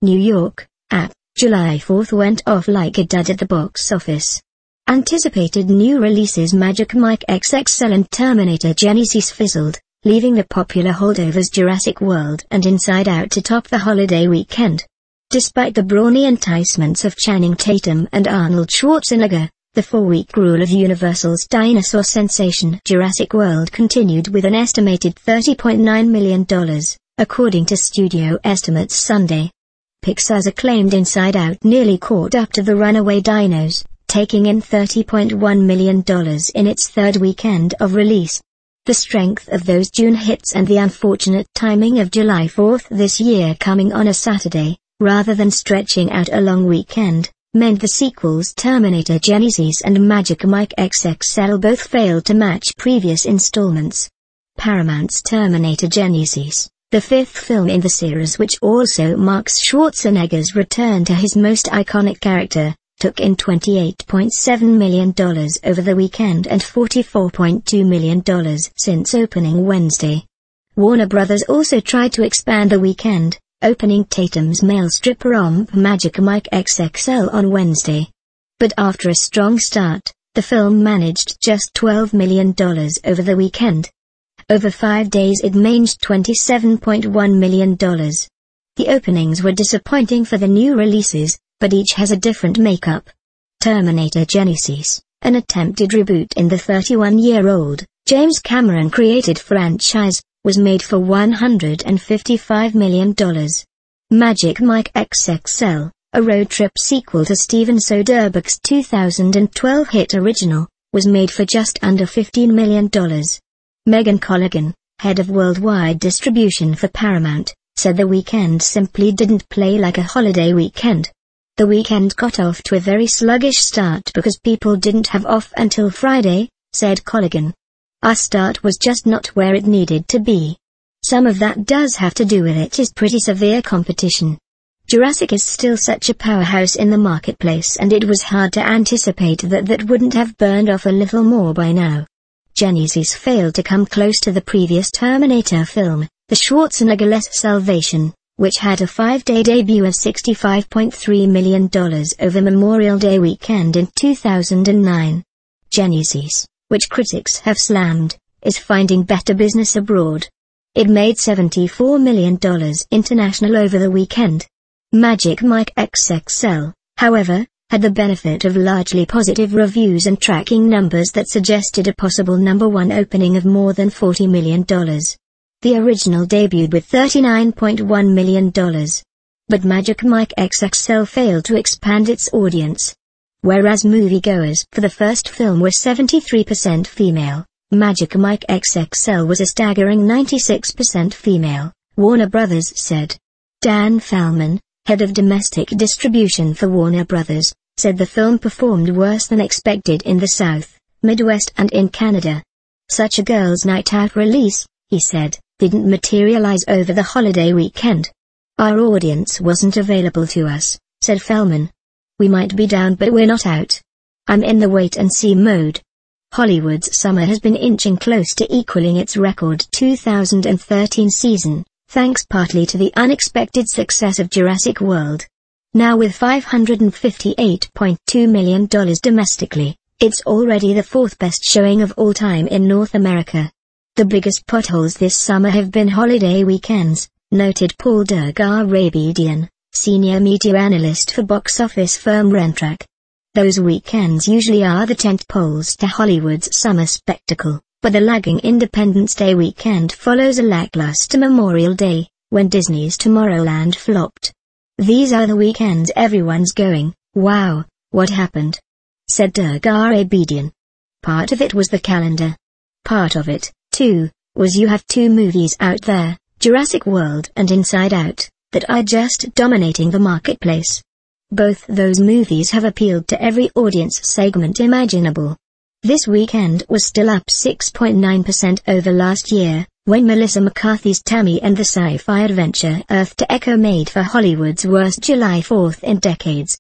New York, July 4th went off like a dud at the box office. Anticipated new releases Magic Mike XXL and Terminator Genisys fizzled, leaving the popular holdovers Jurassic World and Inside Out to top the holiday weekend. Despite the brawny enticements of Channing Tatum and Arnold Schwarzenegger, the 4-week rule of Universal's dinosaur sensation Jurassic World continued with an estimated $30.9 million, according to studio estimates Sunday. Pixar's acclaimed Inside Out nearly caught up to the runaway dinos, taking in $30.1 million in its third weekend of release. The strength of those June hits and the unfortunate timing of July 4th this year coming on a Saturday, rather than stretching out a long weekend, meant the sequels Terminator Genisys and Magic Mike XXL both failed to match previous installments. Paramount's Terminator Genisys, the fifth film in the series which also marks Schwarzenegger's return to his most iconic character, took in $28.7 million over the weekend and $44.2 million since opening Wednesday. Warner Bros. Also tried to expand the weekend, opening Tatum's male strip romp Magic Mike XXL on Wednesday. But after a strong start, the film managed just $12 million over the weekend. Over 5 days it managed $27.1 million. The openings were disappointing for the new releases, but each has a different makeup. Terminator Genisys, an attempted reboot in the 31-year-old, James Cameron-created franchise, was made for $155 million. Magic Mike XXL, a road trip sequel to Steven Soderbergh's 2012 hit original, was made for just under $15 million. Megan Colligan, head of worldwide distribution for Paramount, said the weekend simply didn't play like a holiday weekend. The weekend got off to a very sluggish start because people didn't have off until Friday, said Colligan. Our start was just not where it needed to be. Some of that does have to do with it is pretty severe competition. Jurassic is still such a powerhouse in the marketplace and it was hard to anticipate that wouldn't have burned off a little more by now. Genisys failed to come close to the previous Terminator film, the Schwarzenegger-less Salvation, which had a 5-day debut of $65.3 million over Memorial Day weekend in 2009. Genisys, which critics have slammed, is finding better business abroad. It made $74 million international over the weekend. Magic Mike XXL, however, had the benefit of largely positive reviews and tracking numbers that suggested a possible #1 opening of more than $40 million. The original debuted with $39.1 million. But Magic Mike XXL failed to expand its audience. Whereas moviegoers for the first film were 73% female, Magic Mike XXL was a staggering 96% female, Warner Bros. Said. Dan Fallman, head of domestic distribution for Warner Bros., said the film performed worse than expected in the South, Midwest and in Canada. Such a girls' night out release, he said, didn't materialize over the holiday weekend. Our audience wasn't available to us, said Fellman. We might be down but we're not out. I'm in the wait-and-see mode. Hollywood's summer has been inching close to equaling its record 2013 season, thanks partly to the unexpected success of Jurassic World. Now with $558.2 million domestically, it's already the fourth best showing of all time in North America. The biggest potholes this summer have been holiday weekends, noted Paul Dergarabedian, senior media analyst for box office firm Rentrack. Those weekends usually are the tentpoles to Hollywood's summer spectacle, but the lagging Independence Day weekend follows a lackluster Memorial Day, when Disney's Tomorrowland flopped. These are the weekends everyone's going, wow, what happened? Said Dergarabedian. Part of it was the calendar. Part of it, too, was you have two movies out there, Jurassic World and Inside Out, that are just dominating the marketplace. Both those movies have appealed to every audience segment imaginable. This weekend was still up 6.9% over last year, when Melissa McCarthy's Tammy and the sci-fi adventure Earth to Echo made for Hollywood's worst July 4th in decades.